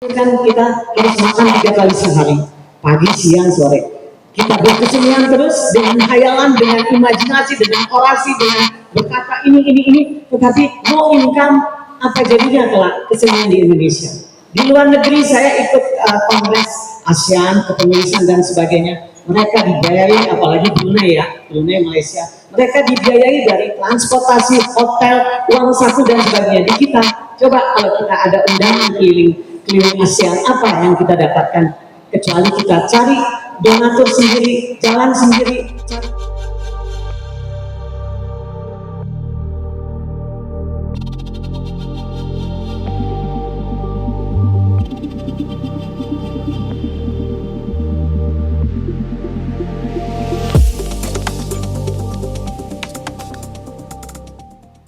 Kan kita harus makan 3 kali sehari, pagi, siang, sore. Kita berkesenian terus dengan hayalan, dengan imajinasi, dengan orasi, dengan berkata ini. Tetapi no income, apa jadinya kelak kesenian di Indonesia? Di luar negeri saya ikut kongres ASEAN, kepenulisan dan sebagainya. Mereka dibiayai, apalagi Brunei, Malaysia. Mereka dibiayai dari transportasi, hotel, uang saku dan sebagainya. Di kita, coba kalau kita ada undangan keliling ASEAN, apa yang kita dapatkan kecuali kita cari donatur sendiri, jalan sendiri.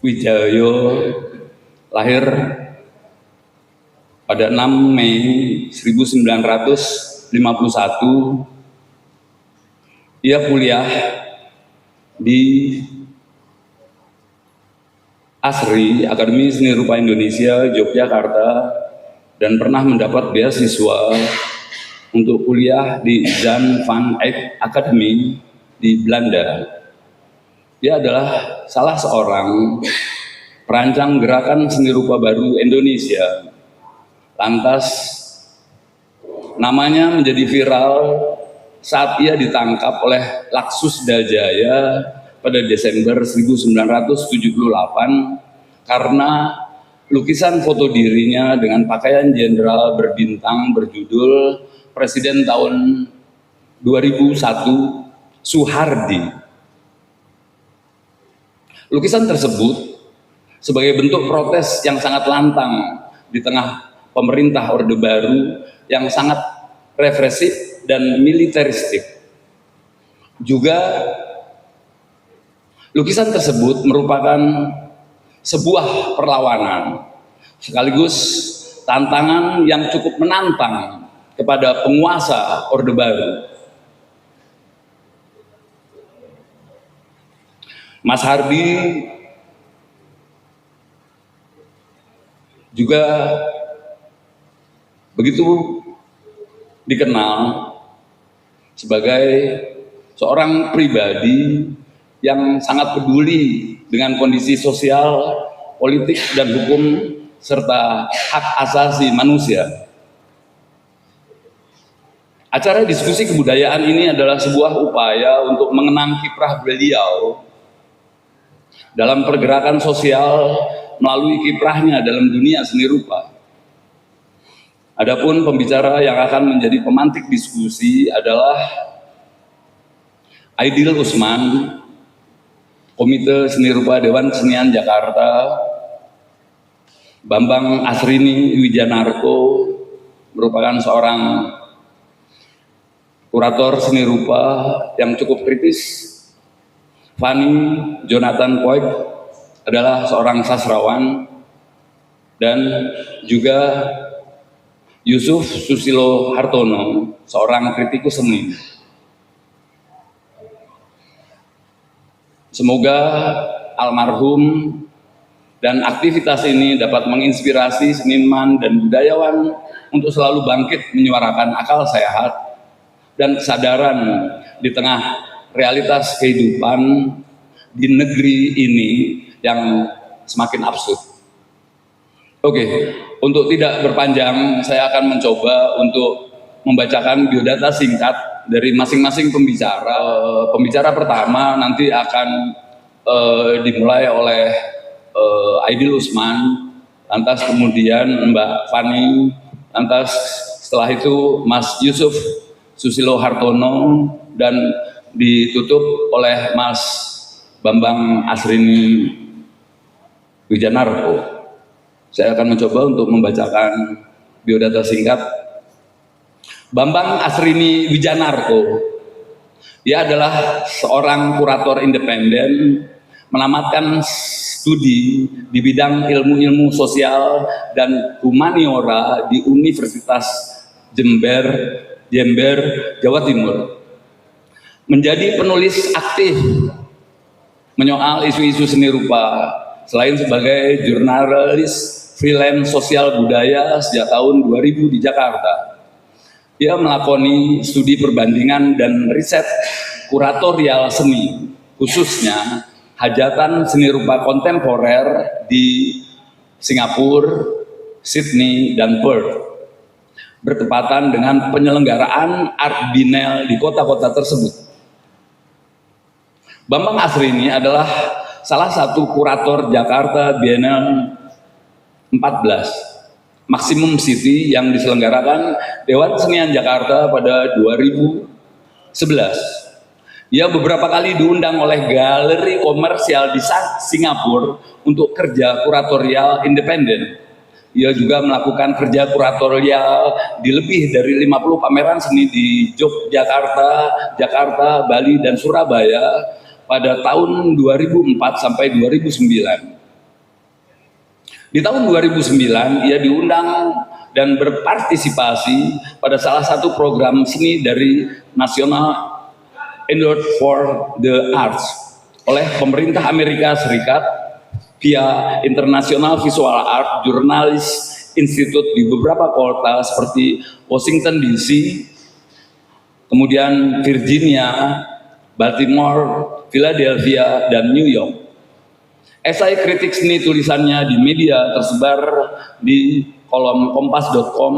Wijayo lahir pada 6 Mei 1951. Ia kuliah di ASRI, Akademi Seni Rupa Indonesia, Yogyakarta, dan pernah mendapat beasiswa untuk kuliah di Jan van Eyck Academy di Belanda. Dia adalah salah seorang perancang gerakan seni rupa baru Indonesia. Lantas namanya menjadi viral saat ia ditangkap oleh Laksusda Jaya pada Desember 1978 karena lukisan foto dirinya dengan pakaian jenderal berbintang berjudul Presiden tahun 2001 Soehardi. Lukisan tersebut sebagai bentuk protes yang sangat lantang di tengah pemerintah Orde Baru yang sangat represif dan militeristik. Juga lukisan tersebut merupakan sebuah perlawanan sekaligus tantangan yang cukup menantang kepada penguasa Orde Baru. Mas Hardi juga begitu dikenal sebagai seorang pribadi yang sangat peduli dengan kondisi sosial, politik, dan hukum serta hak asasi manusia. Acara diskusi kebudayaan ini adalah sebuah upaya untuk mengenang kiprah beliau dalam pergerakan sosial melalui kiprahnya dalam dunia seni rupa. Adapun pembicara yang akan menjadi pemantik diskusi adalah Aidil Usman, Komite Seni Rupa Dewan Kesenian Jakarta, Bambang Asrini Wijanarko, merupakan seorang kurator seni rupa yang cukup kritis. Fanny Jonathan Poik adalah seorang sastrawan, dan juga Yusuf Susilo Hartono, seorang kritikus seni. Semoga almarhum dan aktivitas ini dapat menginspirasi seniman dan budayawan untuk selalu bangkit menyuarakan akal sehat dan kesadaran di tengah realitas kehidupan di negeri ini yang semakin absurd. Oke, untuk tidak berpanjang, saya akan mencoba untuk membacakan biodata singkat dari masing-masing pembicara. Pembicara pertama nanti akan dimulai oleh Aidil Usman, lantas kemudian Mbak Fanny, lantas setelah itu Mas Yusuf Susilo Hartono, dan ditutup oleh Mas Bambang Asrini Wijanarko. Saya akan mencoba untuk membacakan biodata singkat Bambang Asrini Wijanarko. Dia adalah seorang kurator independen, menamatkan studi di bidang ilmu-ilmu sosial dan humaniora di Universitas Jember, Jawa Timur. Menjadi penulis aktif menyoal isu-isu seni rupa, selain sebagai jurnalis freelance sosial budaya sejak tahun 2000 di Jakarta. Ia melakoni studi perbandingan dan riset kuratorial seni, khususnya hajatan seni rupa kontemporer di Singapura, Sydney, dan Perth, bertepatan dengan penyelenggaraan Art Biennale di kota-kota tersebut. Bambang Asrini adalah salah satu kurator Jakarta Biennale 14 Maximum City yang diselenggarakan Dewan Kesenian Jakarta pada 2011. Ia beberapa kali diundang oleh galeri komersial di Singapura untuk kerja kuratorial independen. Ia juga melakukan kerja kuratorial di lebih dari 50 pameran seni di Yogyakarta, Jakarta, Bali, dan Surabaya pada tahun 2004 sampai 2009. Di tahun 2009, ia diundang dan berpartisipasi pada salah satu program seni dari National Endowment for the Arts oleh pemerintah Amerika Serikat via International Visual Art Journalists Institute di beberapa kota seperti Washington DC, kemudian Virginia, Baltimore, Philadelphia, dan New York. Esai kritik seni tulisannya di media tersebar di kolom kompas.com,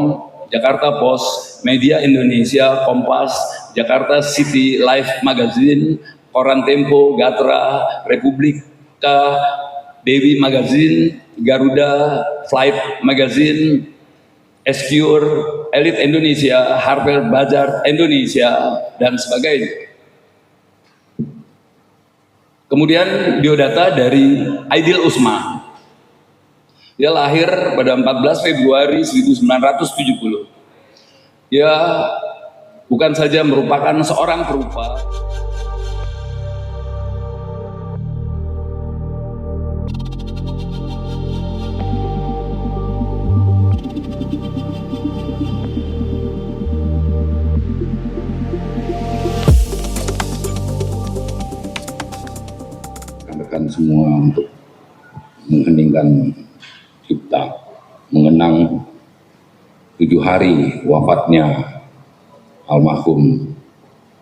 Jakarta Post, Media Indonesia, Kompas, Jakarta City Life Magazine, Koran Tempo, Gatra, Republika, Dewi Magazine, Garuda, Flight Magazine, Esquire, Elite Indonesia, Harper Bazaar Indonesia, dan sebagainya. Kemudian biodata dari Aidil Usman. Dia lahir pada 14 Februari 1970. Dia bukan saja merupakan seorang perupa, rekan semua untuk mengheningkan cipta, mengenang 7 hari wafatnya almarhum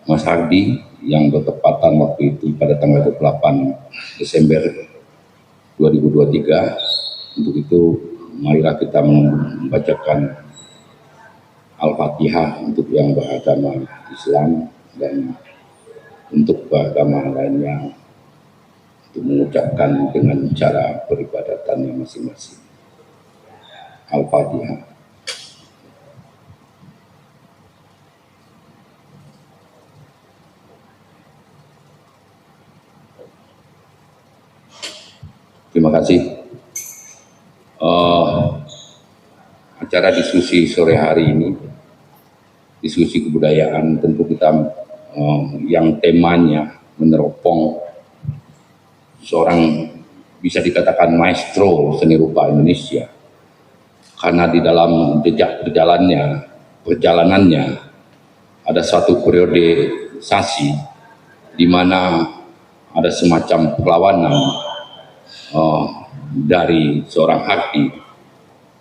Mas Hardi yang bertepatan waktu itu pada tanggal 28 Desember 2023. Untuk itu marilah kita membacakan Al-Fatihah untuk yang beragama Islam dan untuk beragama lainnya untuk mengucapkan dengan cara peribadatannya masing-masing. Al-Fatihah. Terima kasih. Acara diskusi sore hari ini, diskusi kebudayaan, tentu kita yang temanya meneropong seorang bisa dikatakan maestro seni rupa Indonesia, karena di dalam jejak perjalanannya ada suatu periodisasi di mana ada semacam perlawanan dari seorang Hardi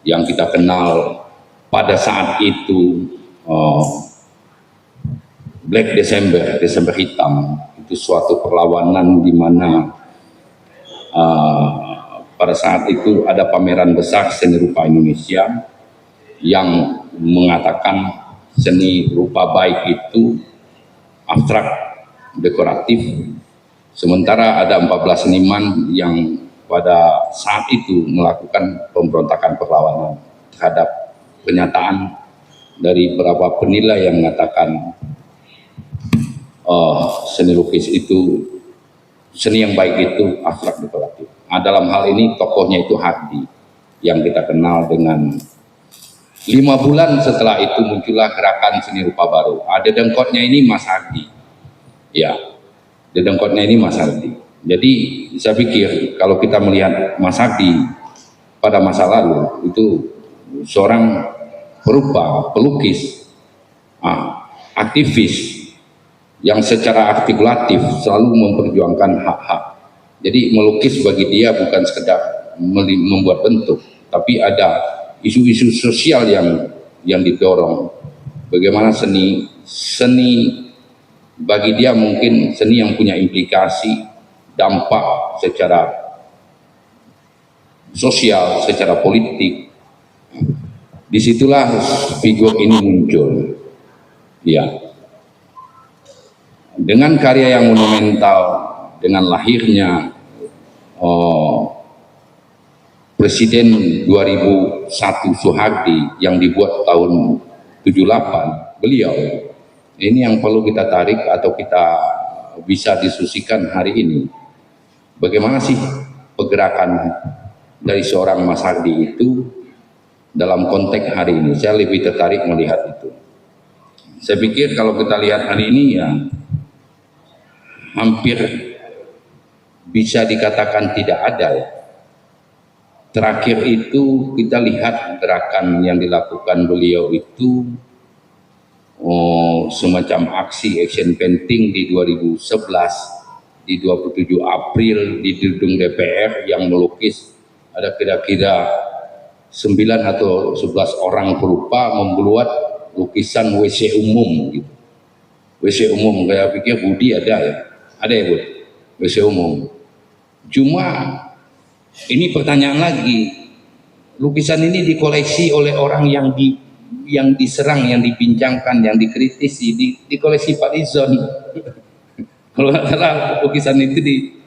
yang kita kenal pada saat itu Black December, Desember hitam. Itu suatu perlawanan di mana pada saat itu ada pameran besar seni rupa Indonesia yang mengatakan seni rupa baik itu abstrak, dekoratif, sementara ada 14 seniman yang pada saat itu melakukan pemberontakan perlawanan terhadap kenyataan dari beberapa penilai yang mengatakan seni lukis itu, seni yang baik itu abstrak dekoratif. Dalam hal ini tokohnya itu Hardi yang kita kenal dengan 5 bulan setelah itu muncullah gerakan seni rupa baru. Dedengkotnya ini Mas Hardi. Ya, dedengkotnya ini Mas Hardi. Jadi saya pikir kalau kita melihat Mas Hardi pada masa lalu itu seorang perupa, pelukis, aktivis yang secara artikulatif selalu memperjuangkan hak-hak. Jadi melukis bagi dia bukan sekedar membuat bentuk, tapi ada isu-isu sosial yang didorong. Bagaimana seni bagi dia mungkin seni yang punya implikasi dampak secara sosial, secara politik. Disitulah figur ini muncul. Ya, dengan karya yang monumental, dengan lahirnya Presiden 2001 Soehardi yang dibuat tahun 78, beliau ini yang perlu kita tarik atau kita bisa diskusikan hari ini. Bagaimana sih pergerakan dari seorang Mas Hardi itu dalam konteks hari ini? Saya lebih tertarik melihat itu. Saya pikir kalau kita lihat hari ini ya hampir bisa dikatakan tidak ada ya. Terakhir itu kita lihat gerakan yang dilakukan beliau itu semacam action painting di 2011 di 27 April di gedung DPR yang melukis ada kira-kira 9 atau 11 orang pelupa membuat lukisan WC umum gitu. WC umum, saya pikir Budi ada ya Bud, WC umum. Cuma ini pertanyaan lagi, lukisan ini dikoleksi oleh orang yang diserang, yang dibincangkan, yang dikritisi, di koleksi Pak Rizon. Kalau nggak salah lukisan itu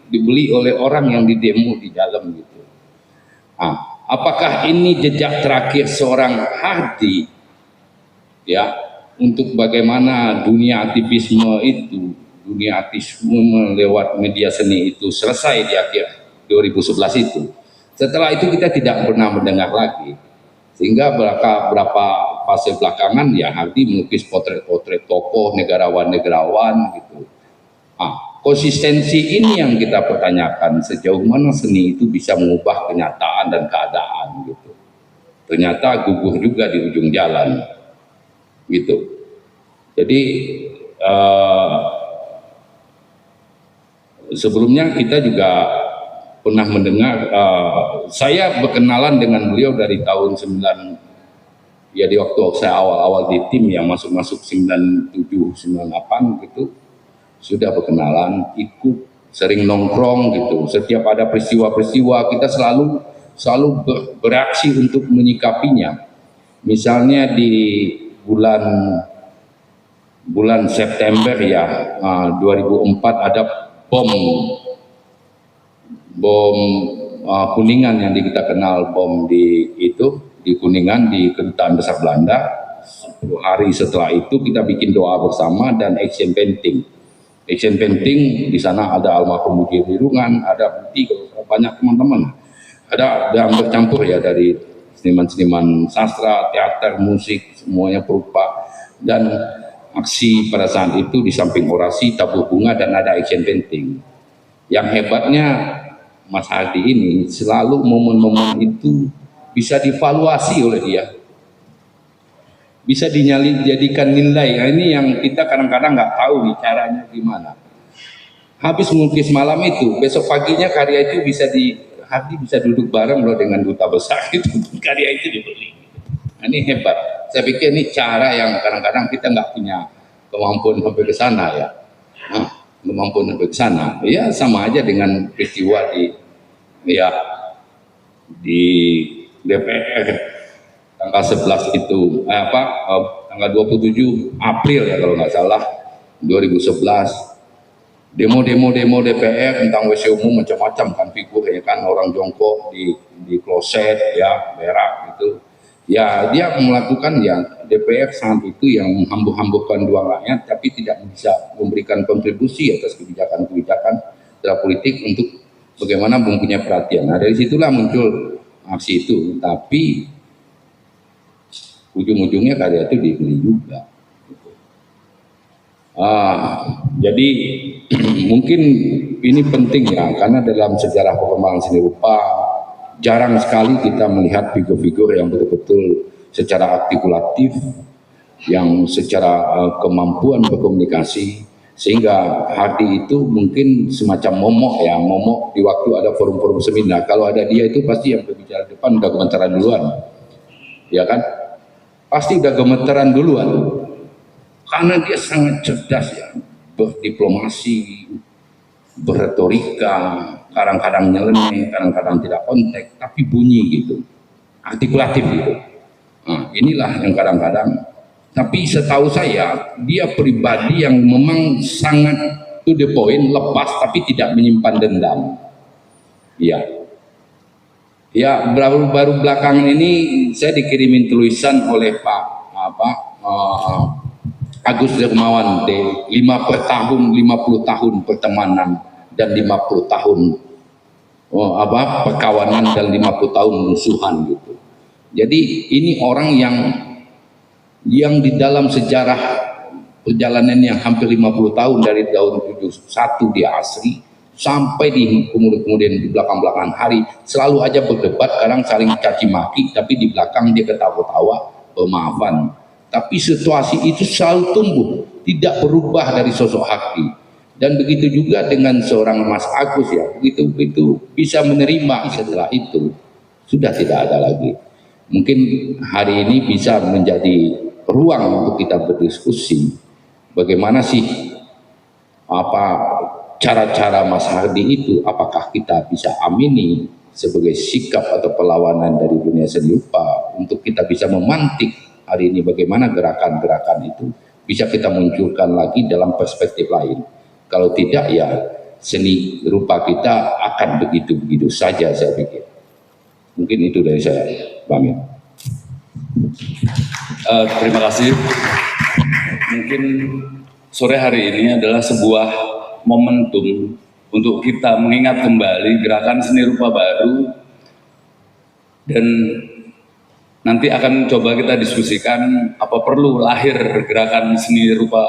dibeli oleh orang yang didemo di dalam gitu. Apakah ini jejak terakhir seorang Hardi ya untuk bagaimana dunia aktivisme lewat media seni itu selesai di akhir 2011 itu. Setelah itu kita tidak pernah mendengar lagi, sehingga berapa fase belakangan ya Hardi melukis potret-potret tokoh negarawan gitu. Konsistensi ini yang kita pertanyakan, sejauh mana seni itu bisa mengubah kenyataan dan keadaan gitu. Ternyata gugur juga di ujung jalan gitu. Jadi sebelumnya kita juga pernah mendengar, saya berkenalan dengan beliau dari tahun 9 ya, di waktu saya awal-awal di tim yang masuk 97 98 gitu, sudah berkenalan, ikut sering nongkrong gitu. Setiap ada peristiwa-peristiwa kita selalu bereaksi untuk menyikapinya. Misalnya di bulan September ya 2004 ada bom Kuningan yang kita kenal, bom di Kuningan di Kedutaan Besar Belanda. 10 hari setelah itu kita bikin doa bersama dan action painting. Action painting di sana ada almarhum Budi Wirungan, ada Budi, banyak teman-teman. Ada yang bercampur ya dari seniman-seniman sastra, teater, musik, semuanya berupa. Dan aksi pada saat itu di samping orasi, tabur bunga dan ada action painting. Yang hebatnya Mas Hardi ini selalu momen-momen itu bisa dievaluasi oleh dia, bisa dijadikan nilai. Nah, ini yang kita kadang-kadang nggak tahu nih caranya gimana. Habis melukis malam itu, besok paginya karya itu Hardi bisa duduk bareng loh dengan duta besar itu, karya itu dibeli. Nah, ini hebat. Saya pikir ini cara yang kadang-kadang kita nggak punya kemampuan sampai ke sana ya. Kemampuan sampai ke sana, ya sama aja dengan peristiwa di DPR tanggal 11 itu, tanggal 27 April ya kalau nggak salah 2011, demo DPR tentang WC umum macam-macam kan, figur ya kan, orang jongkok di kloset ya, berak gitu. Ya dia melakukan ya, DPR saat itu yang menghambur-hamburkan uang rakyat tapi tidak bisa memberikan kontribusi atas kebijakan-kebijakan secara politik untuk bagaimana mempunyai perhatian. Nah dari situlah muncul aksi itu, tapi ujung-ujungnya karya itu dibeli juga. Jadi mungkin ini penting ya, karena dalam sejarah perkembangan seni rupa jarang sekali kita melihat figur-figur yang betul-betul secara artikulatif, yang secara kemampuan berkomunikasi Sehingga Hardi itu mungkin semacam momok ya, momok di waktu ada forum-forum seminar. Kalau ada dia itu pasti yang berbicara depan udah gemeteran duluan, ya kan? Pasti udah gemeteran duluan, karena dia sangat cerdas ya, berdiplomasi, berretorika, kadang-kadang nyeleneh, kadang-kadang tidak kontek, tapi bunyi gitu, artikulatif gitu. Nah, inilah yang kadang-kadang, tapi setahu saya dia pribadi yang memang sangat to the point, lepas tapi tidak menyimpan dendam. Ya, ya baru belakangan ini saya dikirimin tulisan oleh Pak Agus Dermawan, 50 tahun pertemanan dan 50 tahun perkawanan dan 50 tahun musuhan gitu. Jadi ini orang yang di dalam sejarah perjalanan yang hampir 50 tahun dari tahun 71 di Asri sampai di kemudian di belakang-belakang hari selalu aja berdebat, kadang saling caci maki, tapi di belakang dia ketawa-tawa pemaafan. Tapi situasi itu selalu tumbuh, tidak berubah dari sosok Hardi. Dan begitu juga dengan seorang Mas Agus ya, begitu bisa menerima setelah itu sudah tidak ada lagi. Mungkin hari ini bisa menjadi ruang untuk kita berdiskusi bagaimana sih cara-cara Mas Hardi itu, apakah kita bisa amini sebagai sikap atau perlawanan dari dunia seni rupa untuk kita bisa memantik hari ini bagaimana gerakan-gerakan itu bisa kita munculkan lagi dalam perspektif lain. Kalau tidak ya seni rupa kita akan begitu-begitu saja, saya pikir. Mungkin itu dari saya, Pak Amir. Terima kasih. Mungkin sore hari ini adalah sebuah momentum untuk kita mengingat kembali gerakan seni rupa baru, dan nanti akan coba kita diskusikan apa perlu lahir gerakan seni rupa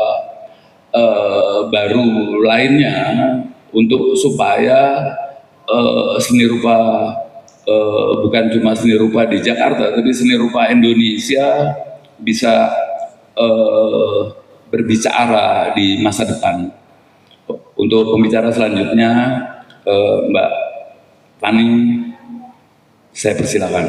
baru lainnya untuk supaya seni rupa bukan cuma seni rupa di Jakarta, tapi seni rupa Indonesia bisa berbicara di masa depan. Untuk pembicara selanjutnya, Mbak Fani, saya persilakan.